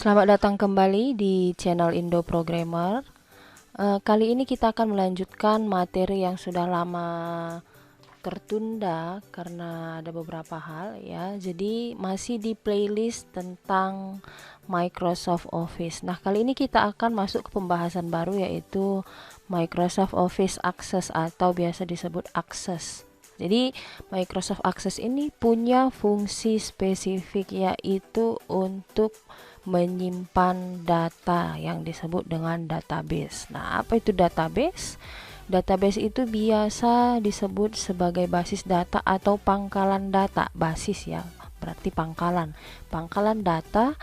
Selamat datang kembali di channel Indo Programmer. Kali ini kita akan melanjutkan materi yang sudah lama tertunda karena ada beberapa hal ya. Jadi masih di playlist tentang Microsoft Office. Nah, kali ini kita akan masuk ke pembahasan baru yaitu Microsoft Office Access atau biasa disebut Access. Jadi Microsoft Access ini punya fungsi spesifik yaitu untuk menyimpan data yang disebut dengan database. Nah, apa itu database? Database itu biasa disebut sebagai basis data atau pangkalan data. Basis ya, berarti pangkalan. Pangkalan data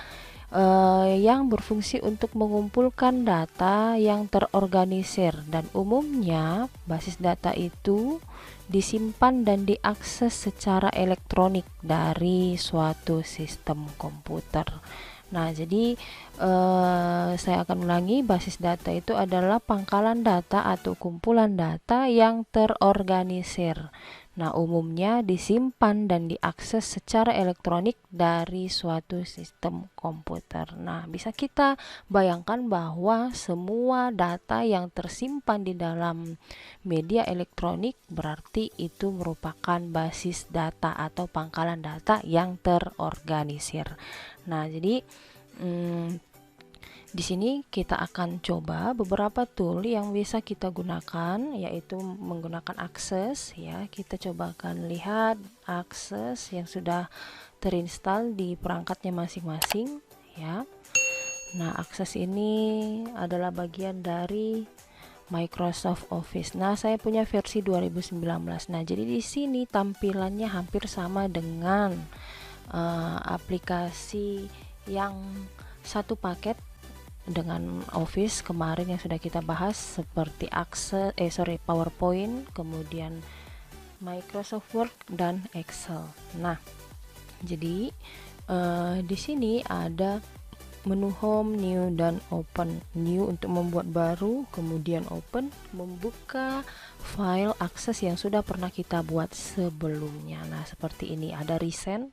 yang berfungsi untuk mengumpulkan data yang terorganisir, dan umumnya basis data itu disimpan dan diakses secara elektronik dari suatu sistem komputer. Nah, jadi saya akan ulangi, basis data itu adalah pangkalan data atau kumpulan data yang terorganisir. Nah, umumnya disimpan dan diakses secara elektronik dari suatu sistem komputer. Nah, bisa kita bayangkan bahwa semua data yang tersimpan di dalam media elektronik berarti itu merupakan basis data atau pangkalan data yang terorganisir. Nah, jadi di sini kita akan coba beberapa tool yang bisa kita gunakan, yaitu menggunakan Access ya. Kita coba akan lihat Access yang sudah terinstall di perangkatnya masing-masing ya. Nah, Access ini adalah bagian dari Microsoft Office. Nah, saya punya versi 2019. Nah, jadi di sini tampilannya hampir sama dengan aplikasi yang satu paket dengan Office kemarin yang sudah kita bahas, seperti PowerPoint, kemudian Microsoft Word dan Excel. Nah, jadi di sini ada menu Home, New dan Open. New untuk membuat baru, kemudian Open membuka file akses yang sudah pernah kita buat sebelumnya. Nah, seperti ini ada Recent.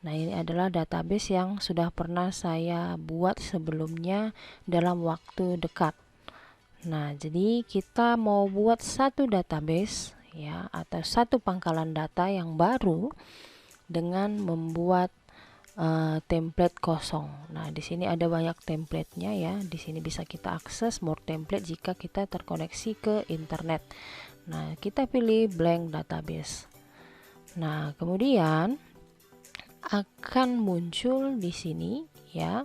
Nah, ini adalah database yang sudah pernah saya buat sebelumnya dalam waktu dekat. Nah, jadi kita mau buat satu database ya, atau satu pangkalan data yang baru dengan membuat template kosong. Nah, di sini ada banyak templatenya ya. Di sini bisa kita akses more template jika kita terkoneksi ke internet. Nah, kita pilih blank database. Nah, kemudian akan muncul di sini ya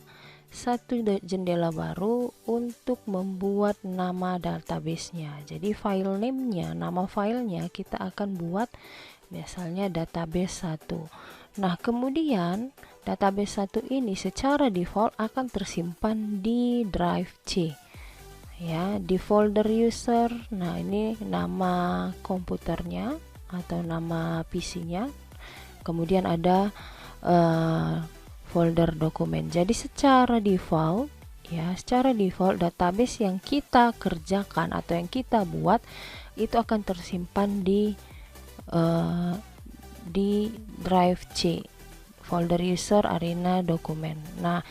satu jendela baru untuk membuat nama databasenya. Jadi file name-nya, nama filenya kita akan buat misalnya database 1. Nah, kemudian database 1 ini secara default akan tersimpan di drive C ya, di folder user. Nah, ini nama komputernya atau nama PC-nya, kemudian ada folder dokumen. Jadi secara default ya, secara default database yang kita kerjakan atau yang kita buat itu akan tersimpan di drive C, folder user arena dokumen. Nah,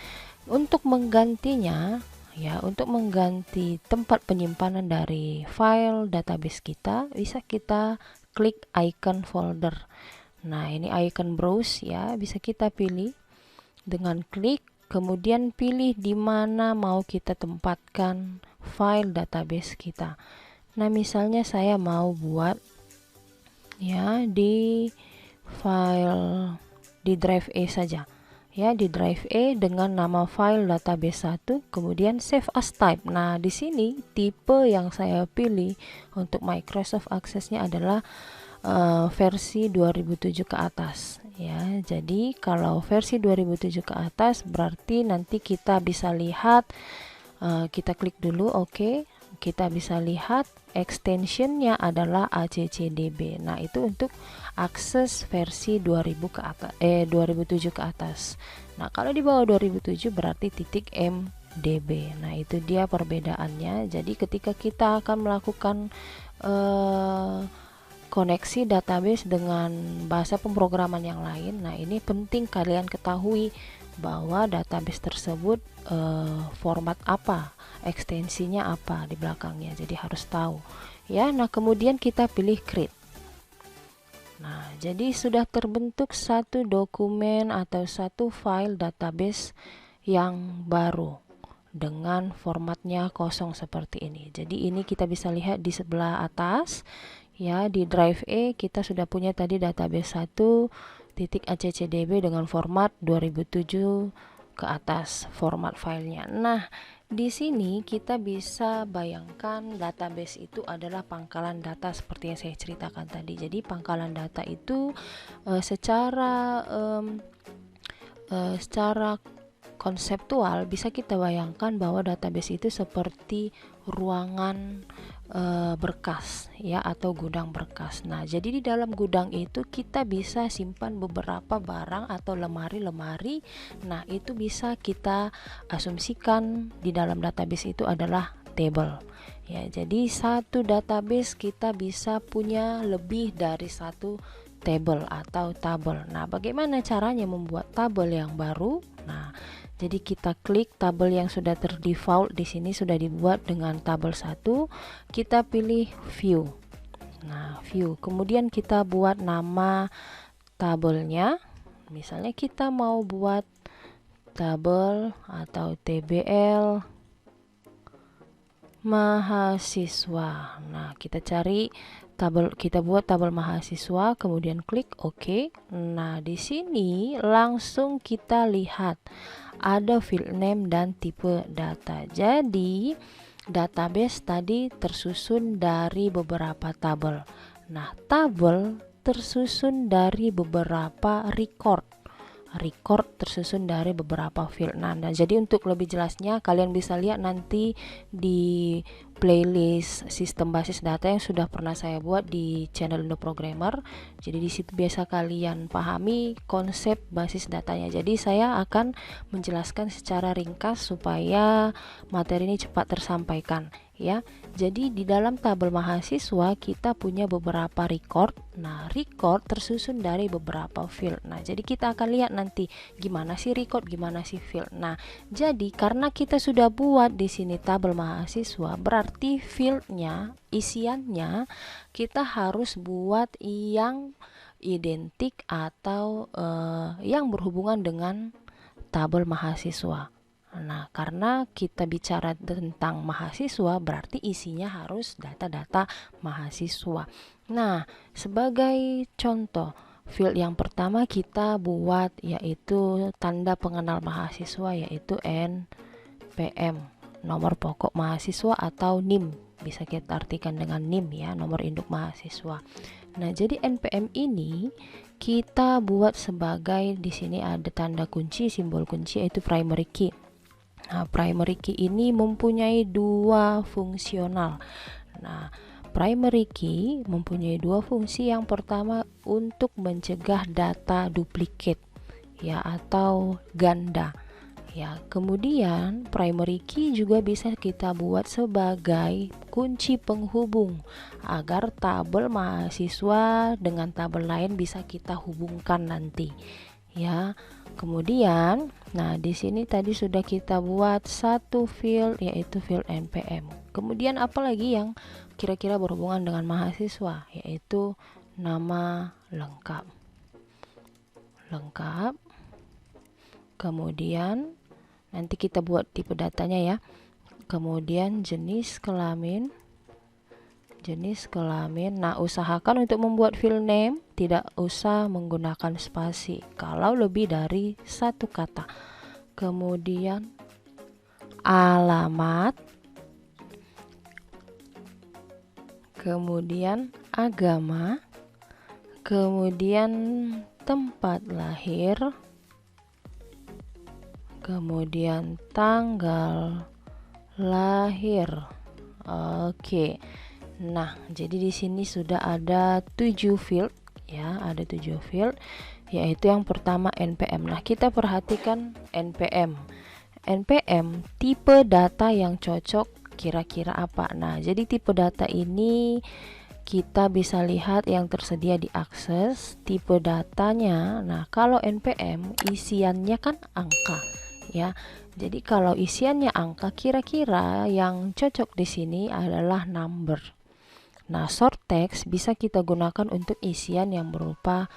untuk menggantinya ya, untuk mengganti tempat penyimpanan dari file database kita, bisa kita klik icon folder. Nah, ini icon browse ya, bisa kita pilih dengan klik, kemudian pilih di mana mau kita tempatkan file database kita. Nah, misalnya saya mau buat ya di file di drive E saja ya, di drive E dengan nama file database 1, kemudian save as type. Nah, di sini tipe yang saya pilih untuk Microsoft Access-nya adalah versi 2007 ke atas ya. Jadi kalau versi 2007 ke atas berarti nanti kita bisa lihat, kita klik dulu OK, kita bisa lihat extensionnya adalah ACCDB. Nah, itu untuk akses versi 2007 ke atas. Nah, kalau di bawah 2007 berarti .mdb. Nah, itu dia perbedaannya. Jadi ketika kita akan melakukan koneksi database dengan bahasa pemrograman yang lain, nah ini penting kalian ketahui bahwa database tersebut format apa, ekstensinya apa di belakangnya, jadi harus tahu ya. Nah, kemudian kita pilih create. Nah, jadi sudah terbentuk satu dokumen atau satu file database yang baru dengan formatnya kosong seperti ini. Jadi ini kita bisa lihat di sebelah atas ya, di drive E kita sudah punya tadi database 1.accdb dengan format 2007 ke atas format filenya. Nah, di sini kita bisa bayangkan database itu adalah pangkalan data seperti yang saya ceritakan tadi. Jadi pangkalan data itu secara konseptual bisa kita bayangkan bahwa database itu seperti ruangan berkas ya, atau gudang berkas. Nah, jadi di dalam gudang itu kita bisa simpan beberapa barang atau lemari-lemari. Nah, itu bisa kita asumsikan di dalam database itu adalah table ya. Jadi satu database kita bisa punya lebih dari satu table atau tabel. Nah, bagaimana caranya membuat tabel yang baru? Nah, jadi kita klik tabel yang sudah terdefault di sini, sudah dibuat dengan tabel 1. Kita pilih view. Nah, view. Kemudian kita buat nama tabelnya. Misalnya kita mau buat tabel atau TBL mahasiswa. Nah, kita cari tabel, kita buat tabel mahasiswa, kemudian klik OK. Nah, di sini langsung kita lihat ada field name dan tipe data. Jadi database tadi tersusun dari beberapa tabel. Nah, tabel tersusun dari beberapa record tersusun dari beberapa field. Nah, jadi untuk lebih jelasnya kalian bisa lihat nanti di playlist sistem basis data yang sudah pernah saya buat di channel Indo Programmer. Jadi di situ biasa kalian pahami konsep basis datanya. Jadi saya akan menjelaskan secara ringkas supaya materi ini cepat tersampaikan ya. Jadi di dalam tabel mahasiswa kita punya beberapa record. Nah, record tersusun dari beberapa field. Nah, jadi kita akan lihat nanti gimana sih record, gimana sih field. Nah, jadi karena kita sudah buat di sini tabel mahasiswa, berarti fieldnya, isiannya kita harus buat yang identik atau yang berhubungan dengan tabel mahasiswa. Nah, karena kita bicara tentang mahasiswa, berarti isinya harus data-data mahasiswa. Nah, sebagai contoh, field yang pertama kita buat yaitu tanda pengenal mahasiswa, yaitu NPM, nomor pokok mahasiswa atau NIM. Bisa kita artikan dengan NIM ya, nomor induk mahasiswa. Nah, jadi NPM ini kita buat sebagai, di sini ada tanda kunci, simbol kunci yaitu primary key. Nah, primary key ini mempunyai dua fungsional. Nah, primary key mempunyai dua fungsi. Yang pertama untuk mencegah data duplikat ya, atau ganda ya. Kemudian primary key juga bisa kita buat sebagai kunci penghubung agar tabel mahasiswa dengan tabel lain bisa kita hubungkan nanti ya. Kemudian, nah di sini tadi sudah kita buat satu field yaitu field NPM. Kemudian apalagi yang kira-kira berhubungan dengan mahasiswa, yaitu nama lengkap. Kemudian nanti kita buat tipe datanya ya. Kemudian jenis kelamin. Nah, usahakan untuk membuat field name tidak usah menggunakan spasi kalau lebih dari satu kata. Kemudian alamat, kemudian agama, kemudian tempat lahir, kemudian tanggal lahir. Oke. Nah, jadi di sini sudah ada 7 field ya, ada 7 field, yaitu yang pertama NPM. Nah, kita perhatikan NPM. Tipe data yang cocok kira-kira apa? Nah, jadi tipe data ini kita bisa lihat yang tersedia di akses, tipe datanya. Nah, kalau NPM isiannya kan angka ya. Jadi kalau isiannya angka, kira-kira yang cocok di sini adalah number. Nah, short text bisa kita gunakan untuk isian yang berupa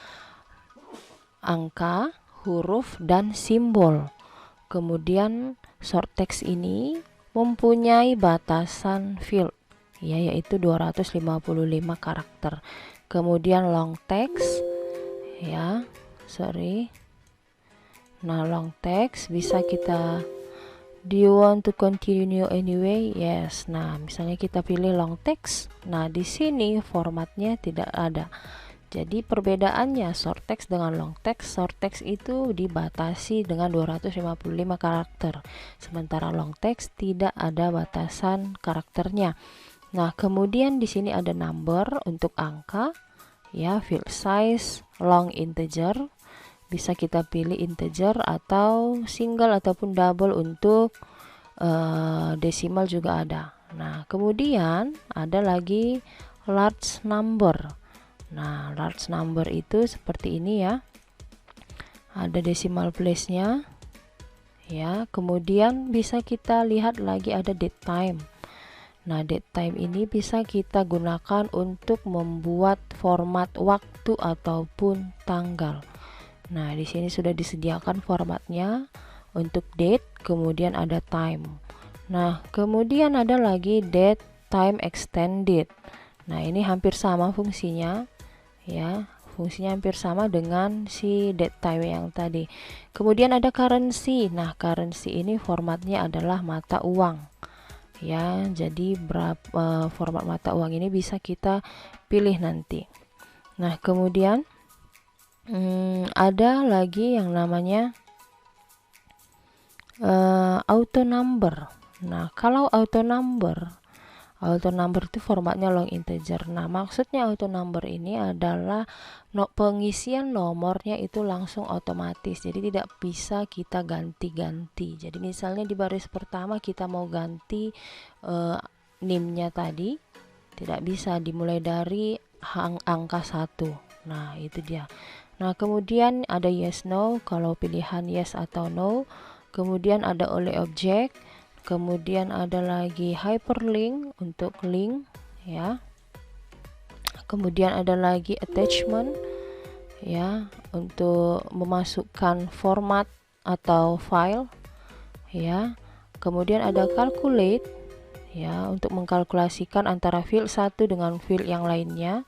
angka, huruf, dan simbol. Kemudian short text ini mempunyai batasan field ya, yaitu 255 karakter. Kemudian long text ya, nah long text bisa kita, do you want to continue anyway? Yes. Nah, misalnya kita pilih long text. Nah, di sini formatnya tidak ada. Jadi perbedaannya short text dengan long text, short text itu dibatasi dengan 255 karakter, sementara long text tidak ada batasan karakternya. Nah, kemudian di sini ada number untuk angka ya, field size, long integer, bisa kita pilih integer atau single ataupun double. Untuk desimal juga ada. Nah, kemudian ada lagi large number. Nah, large number itu seperti ini ya, ada decimal place-nya ya. Kemudian bisa kita lihat lagi ada date time. Nah, date time ini bisa kita gunakan untuk membuat format waktu ataupun tanggal. Nah, di sini sudah disediakan formatnya untuk date, kemudian ada time. Nah, kemudian ada lagi date time extended. Nah, ini hampir sama fungsinya ya, fungsinya hampir sama dengan si date time yang tadi. Kemudian ada currency. Nah, currency ini formatnya adalah mata uang ya. Jadi format mata uang ini bisa kita pilih nanti. Nah, kemudian ada lagi yang namanya auto number. Nah, kalau auto number itu formatnya long integer. Nah, maksudnya auto number ini adalah pengisian nomornya itu langsung otomatis, jadi tidak bisa kita ganti-ganti. Jadi misalnya di baris pertama kita mau ganti NIM-nya tadi, tidak bisa, dimulai dari angka 1. Nah, itu dia. Nah, kemudian ada yes no, kalau pilihan yes atau no. Kemudian ada only object. Kemudian ada lagi hyperlink untuk link ya. Kemudian ada lagi attachment ya, untuk memasukkan format atau file ya. Kemudian ada calculate ya, untuk mengkalkulasikan antara field satu dengan field yang lainnya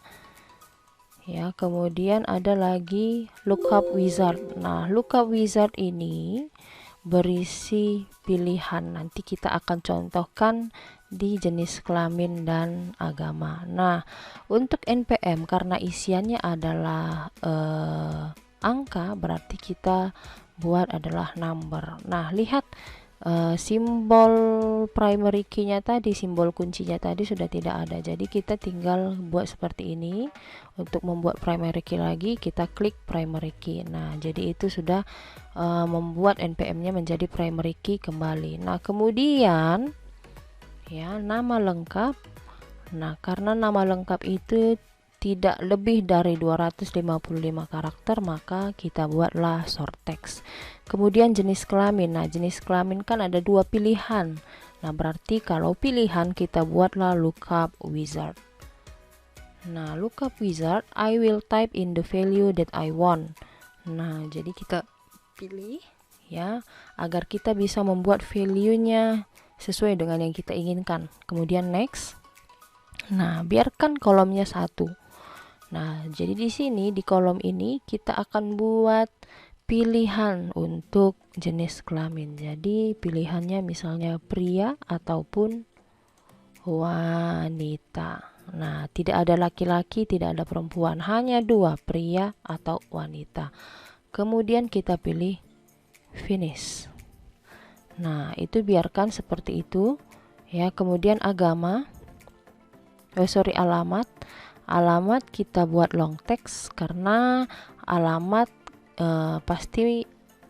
ya. Kemudian ada lagi lookup wizard. Nah, lookup wizard ini berisi pilihan, nanti kita akan contohkan di jenis kelamin dan agama. Nah, untuk NPM karena isiannya adalah angka, berarti kita buat adalah number. Nah, lihat simbol primary key-nya tadi, simbol kuncinya tadi sudah tidak ada, jadi kita tinggal buat seperti ini. Untuk membuat primary key lagi, kita klik primary key. Nah, jadi itu sudah membuat NPM-nya menjadi primary key kembali. Nah, kemudian ya, nama lengkap. Nah, karena nama lengkap itu tidak lebih dari 255 karakter, maka kita buatlah short text. Kemudian jenis kelamin. Nah, jenis kelamin kan ada dua pilihan. Nah, berarti kalau pilihan kita buatlah lookup wizard. Nah, lookup wizard, I will type in the value that I want. Nah, jadi kita pilih ya, agar kita bisa membuat value-nya sesuai dengan yang kita inginkan. Kemudian next. Nah, biarkan kolomnya 1. Nah, jadi di sini di kolom ini kita akan buat pilihan untuk jenis kelamin. Jadi pilihannya misalnya pria ataupun wanita. Nah, tidak ada laki-laki, tidak ada perempuan, hanya dua, pria atau wanita. Kemudian kita pilih finish. Nah, itu biarkan seperti itu ya. Kemudian agama, alamat kita buat long text, karena alamat pasti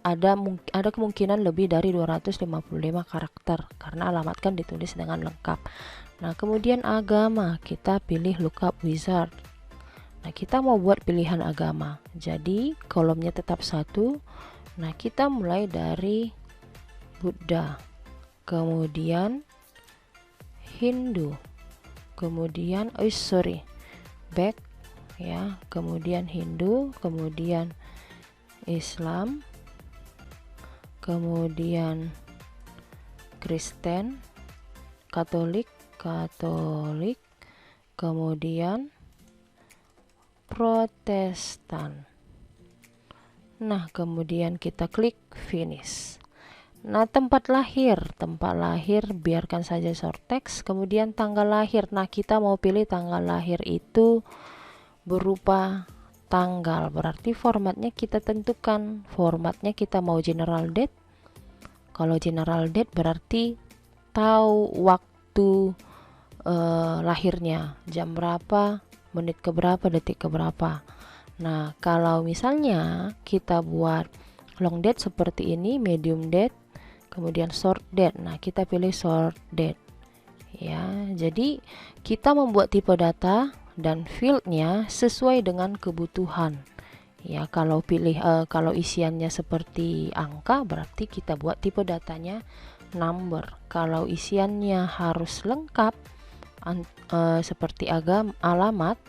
ada kemungkinan lebih dari 255 karakter, karena alamat kan ditulis dengan lengkap. Nah, kemudian agama, kita pilih lookup wizard. Nah, kita mau buat pilihan agama, jadi kolomnya tetap satu. Nah, kita mulai dari Buddha, kemudian Hindu, kemudian back ya, kemudian Hindu, kemudian Islam, kemudian Kristen, Katolik, kemudian Protestan. Nah, kemudian kita klik finish. Nah, tempat lahir biarkan saja short text. Kemudian tanggal lahir, nah kita mau pilih tanggal lahir itu berupa tanggal, berarti formatnya kita tentukan. Formatnya kita mau general date. Kalau general date berarti tahu waktu lahirnya, jam berapa, menit ke berapa, detik ke berapa. Nah, kalau misalnya kita buat long date seperti ini, medium date, kemudian short date. Nah, kita pilih short date. Ya, jadi kita membuat tipe data dan fieldnya sesuai dengan kebutuhan. Ya, kalau kalau isiannya seperti angka, berarti kita buat tipe datanya number. Kalau isiannya harus lengkap seperti alamat,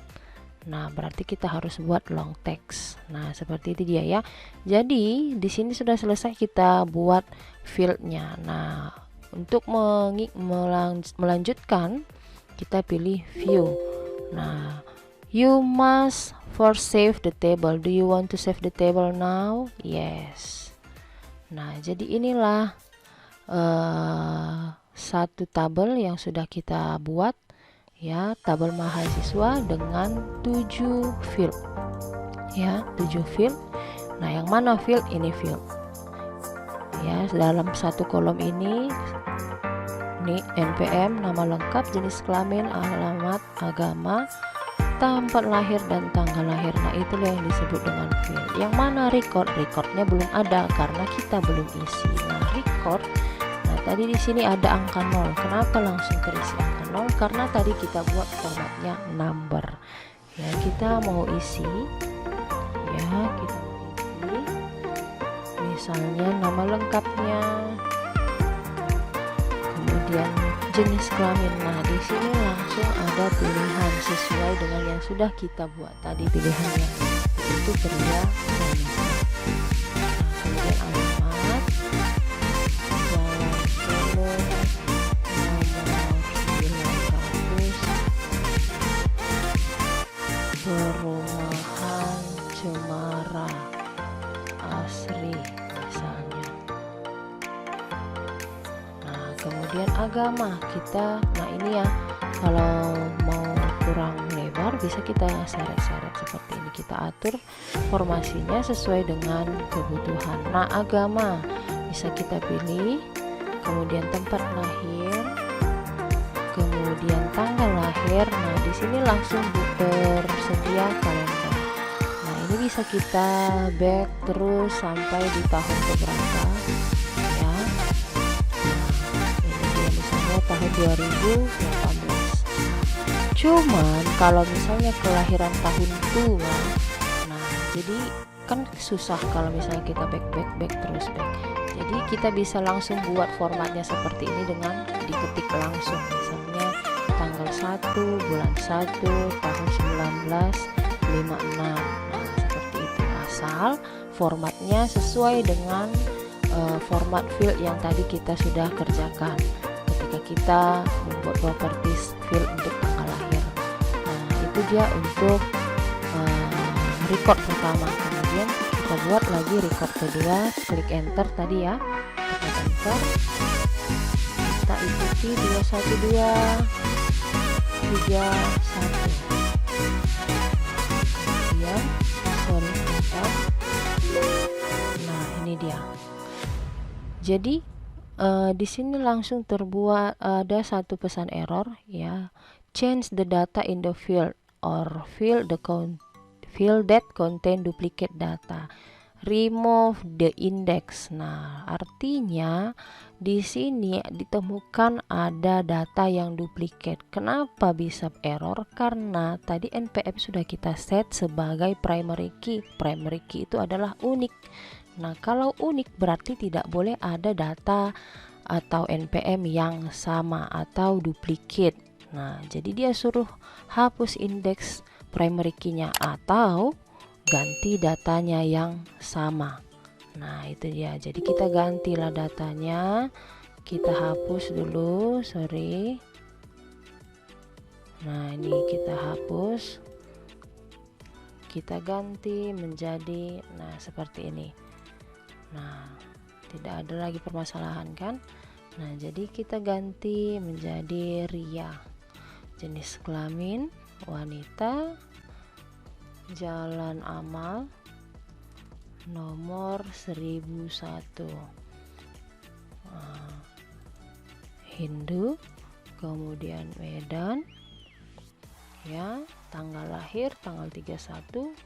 nah berarti kita harus buat long text. Nah, seperti itu dia ya. Jadi di sini sudah selesai kita buat fieldnya. Nah, untuk melanjutkan kita pilih view. Nah, you must first save the table. Do you want to save the table now? Yes. Nah, jadi inilah satu tabel yang sudah kita buat ya, tabel mahasiswa dengan 7 field ya, 7 field. Nah, yang mana field? Ini field ya. Dalam satu kolom ini NPM, nama lengkap, jenis kelamin, alamat, agama, tempat lahir, dan tanggal lahir. Nah, itulah yang disebut dengan field. Yang mana recordnya belum ada karena kita belum isi. Nah, record, nah tadi di sini ada angka 0. Kenapa langsung terisi angka 0? Karena tadi kita buat formatnya number ya. Kita mau isi ya, kita mau isi misalnya nama lengkapnya, kemudian jenis kelamin. Nah, di sini langsung ada pilihan sesuai dengan yang sudah kita buat tadi pilihannya, yaitu pria wanita. Nah, kemudian alamat, Jalan Solo, nomor 900, perumahan Cemara Asri misalnya. Kemudian agama kita, nah ini ya, kalau mau kurang lebar bisa kita seret-seret seperti ini, kita atur formasinya sesuai dengan kebutuhan. Nah, agama bisa kita pilih, kemudian tempat lahir, kemudian tanggal lahir. Nah, di sini langsung tersedia kalender. Nah, ini bisa kita back terus sampai di tahun keberapa ya. Tahun 2018. Cuman kalau misalnya kelahiran tahun tua, nah jadi kan susah kalau misalnya kita back terus back. Jadi kita bisa langsung buat formatnya seperti ini dengan diketik langsung, misalnya tanggal 1 bulan 1 tahun 1956. Nah, seperti itu, asal formatnya sesuai dengan format field yang tadi kita sudah kerjakan ketika kita membuat properties field untuk tanggal lahir. Nah, itu dia untuk record pertama. Kemudian kita buat lagi record kedua, klik enter tadi ya, kita enter, kita ikuti 212 31. Kemudian enter. Nah, ini dia. Jadi di sini langsung terbuat ada satu pesan error ya, change the data in the field or field that contain duplicate data. remove the index. Nah, artinya di sini ditemukan ada data yang duplikat. Kenapa bisa error? Karena tadi npm sudah kita set sebagai primary key. Primary key itu adalah unik. Nah, kalau unik berarti tidak boleh ada data atau npm yang sama atau duplikat. Nah, jadi dia suruh hapus indeks primary key-nya atau ganti datanya yang sama. Nah, itu dia. Jadi kita gantilah datanya. Kita hapus dulu, sorry. Nah, ini kita hapus. Kita ganti menjadi seperti ini. Nah, tidak ada lagi permasalahan kan? Nah, jadi kita ganti menjadi Ria. Jenis kelamin wanita, jalan amal, nomor 1001, Hindu, kemudian Medan, ya, tanggal lahir tanggal 31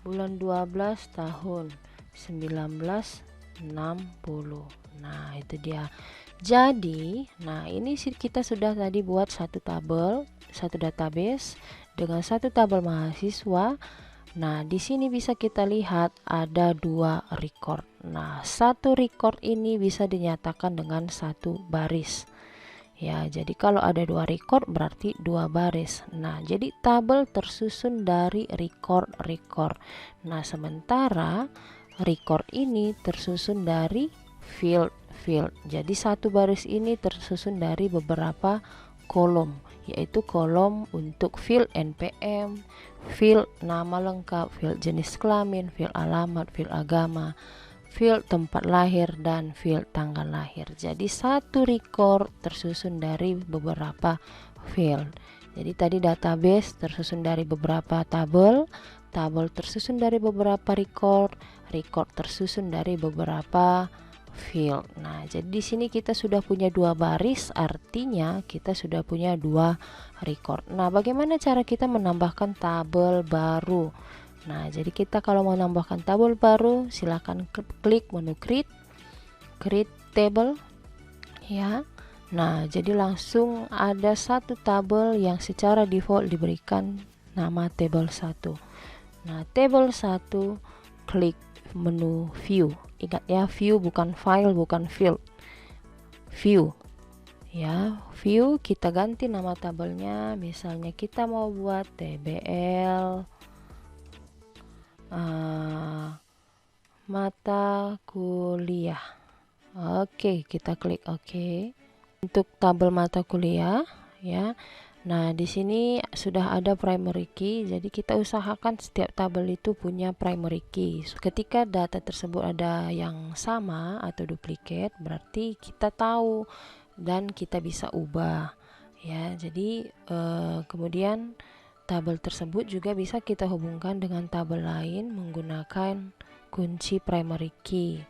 bulan 12 tahun 1960. Nah, itu dia. Jadi, nah ini kita sudah tadi buat satu tabel, satu database dengan satu tabel mahasiswa. Nah, di sini bisa kita lihat ada 2 record. Nah, satu record ini bisa dinyatakan dengan satu baris. Ya, jadi kalau ada 2 record berarti 2 baris. Nah, jadi tabel tersusun dari record. Nah, sementara record ini tersusun dari field. Jadi satu baris ini tersusun dari beberapa kolom, yaitu kolom untuk field npm, field nama lengkap, field jenis kelamin, field alamat, field agama, field tempat lahir, dan field tanggal lahir. Jadi satu record tersusun dari beberapa field. Jadi tadi database tersusun dari beberapa tabel tersusun dari beberapa record tersusun dari beberapa field. Nah, jadi di sini kita sudah punya 2 baris, artinya kita sudah punya 2 record. Nah, bagaimana cara kita menambahkan tabel baru? Nah, jadi kita kalau mau menambahkan tabel baru, silakan klik menu create table, ya. Nah, jadi langsung ada satu tabel yang secara default diberikan nama table 1. Nah, table 1, klik menu view. Ingat ya, view bukan file, bukan field. View. Ya, view, kita ganti nama tabelnya. Misalnya kita mau buat tbl mata kuliah. Oke, kita klik oke. Untuk tabel mata kuliah, ya. Nah, di sini sudah ada primary key, jadi kita usahakan setiap tabel itu punya primary key. Ketika data tersebut ada yang sama atau duplikat, berarti kita tahu dan kita bisa ubah, ya. Jadi kemudian tabel tersebut juga bisa kita hubungkan dengan tabel lain menggunakan kunci primary key.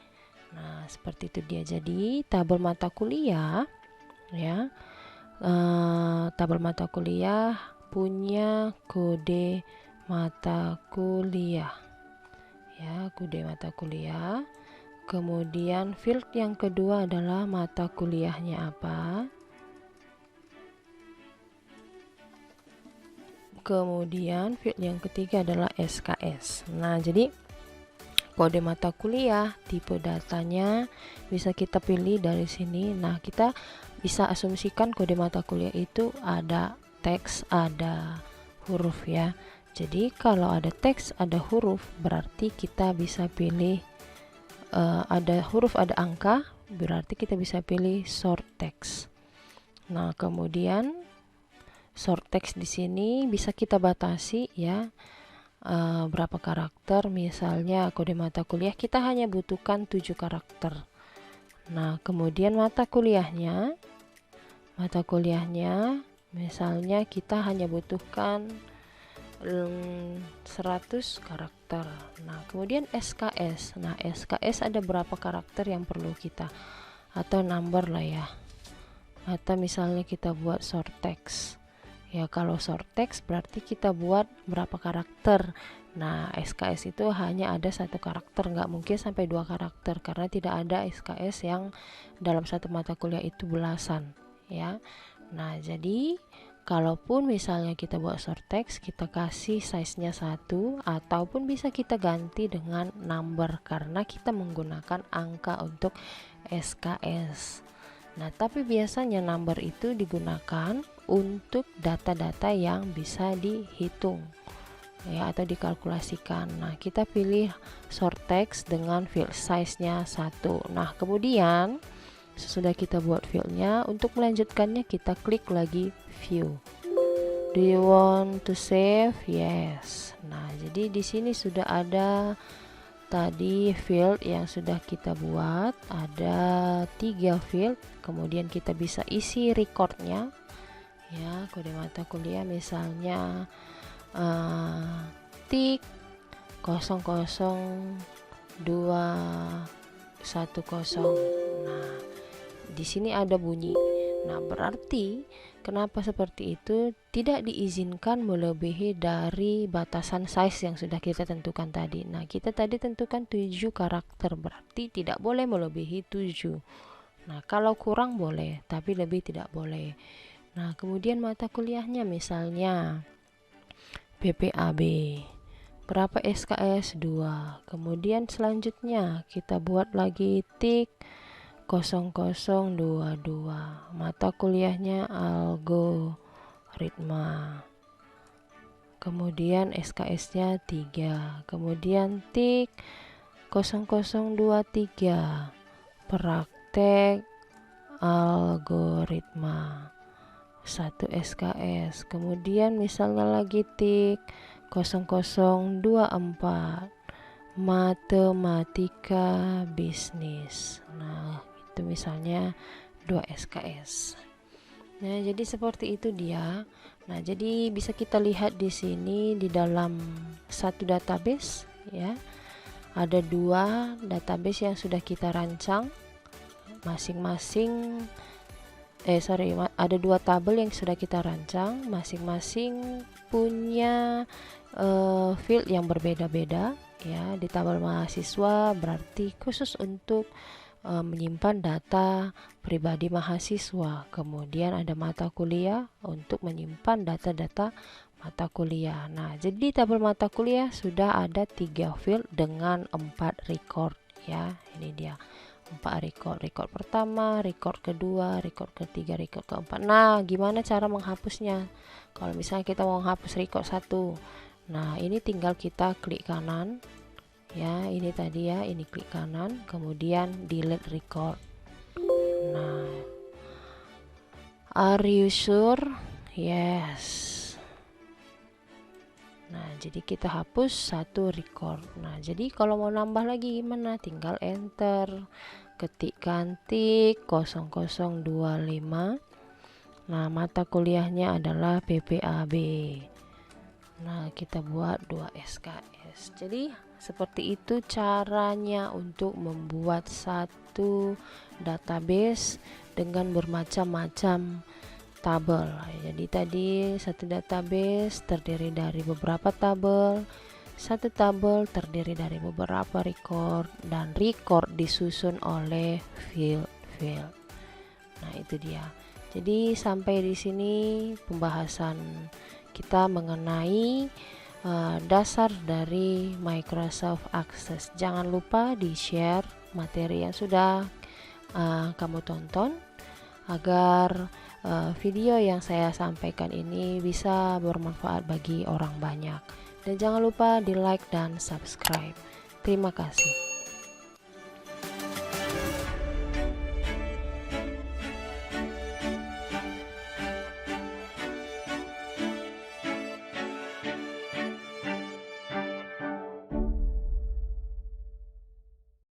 Nah, seperti itu dia. Jadi tabel mata kuliah, ya. Tabel mata kuliah punya kode mata kuliah, ya, kode mata kuliah. Kemudian field yang kedua adalah mata kuliahnya apa, kemudian field yang ketiga adalah SKS. Nah, jadi kode mata kuliah, tipe datanya bisa kita pilih dari sini. Nah, kita bisa asumsikan kode mata kuliah itu ada teks, ada huruf, ya. Jadi kalau ada teks, ada huruf, berarti kita bisa pilih ada huruf, ada angka, berarti kita bisa pilih short text. Nah, kemudian short text di sini bisa kita batasi, ya. Berapa karakter, misalnya kode mata kuliah kita hanya butuhkan 7 karakter. Nah, kemudian mata kuliahnya misalnya kita hanya butuhkan 100 karakter. Nah, kemudian SKS. Nah, SKS ada berapa karakter yang perlu kita, atau number lah, ya. Atau misalnya kita buat short text, Ya, kalau short text berarti kita buat berapa karakter. Nah, SKS itu hanya ada satu karakter, nggak mungkin sampai 2 karakter karena tidak ada SKS yang dalam satu mata kuliah itu belasan, ya. Nah, jadi kalaupun misalnya kita buat short text, kita kasih size-nya 1 ataupun bisa kita ganti dengan number karena kita menggunakan angka untuk SKS. Nah, tapi biasanya number itu digunakan untuk data-data yang bisa dihitung, ya, atau dikalkulasikan. Nah, kita pilih short text dengan field size-nya 1. Nah, kemudian sesudah kita buat fieldnya, untuk melanjutkannya kita klik lagi view. Do you want to save? Yes. Nah, jadi di sini sudah ada tadi field yang sudah kita buat, ada 3 field. Kemudian kita bisa isi recordnya, ya, kode mata kuliah misalnya tik 00210. Nah, di sini ada bunyi. Nah, berarti kenapa seperti itu? Tidak diizinkan melebihi dari batasan size yang sudah kita tentukan tadi. Nah, kita tadi tentukan 7 karakter, berarti tidak boleh melebihi 7. Nah, kalau kurang boleh, tapi lebih tidak boleh. Nah, kemudian mata kuliahnya misalnya PPAB. Berapa SKS? 2. Kemudian selanjutnya kita buat lagi tik 0022. Mata kuliahnya algoritma. Kemudian SKS-nya 3. Kemudian tik 0023. Praktek algoritma. 1 SKS. Kemudian misalnya lagi tik 0024. Matematika bisnis. Nah, itu misalnya 2 SKS. Nah, jadi seperti itu dia. Nah, jadi bisa kita lihat di sini di dalam satu database, ya. Ada 2 database yang sudah kita rancang. Masing-masing ada 2 tabel yang sudah kita rancang, masing-masing punya field yang berbeda-beda, ya. Di tabel mahasiswa berarti khusus untuk menyimpan data pribadi mahasiswa. Kemudian ada mata kuliah untuk menyimpan data-data mata kuliah. Nah, jadi tabel mata kuliah sudah ada 3 field dengan 4 record, ya. Ini dia 4 record. Record pertama, record kedua, record ketiga, record keempat. Nah, gimana cara menghapusnya? Kalau misalnya kita mau menghapus record 1, nah ini tinggal kita klik kanan, ya, ini tadi ya, ini klik kanan, kemudian delete record. Nah, are you sure? Yes. Nah, jadi kita hapus 1 record. Nah, jadi kalau mau nambah lagi gimana? Tinggal enter, ketikkan tik 0025. Nah, mata kuliahnya adalah PPAB. Nah, kita buat 2 SKS. Jadi seperti itu caranya untuk membuat satu database dengan bermacam-macam tabel. Jadi tadi satu database terdiri dari beberapa tabel, satu tabel terdiri dari beberapa record, dan record disusun oleh field. Nah, itu dia. Jadi sampai di sini pembahasan kita mengenai dasar dari Microsoft Access. Jangan lupa di-share materi yang sudah kamu tonton agar video yang saya sampaikan ini bisa bermanfaat bagi orang banyak. Dan jangan lupa di like dan subscribe. Terima kasih.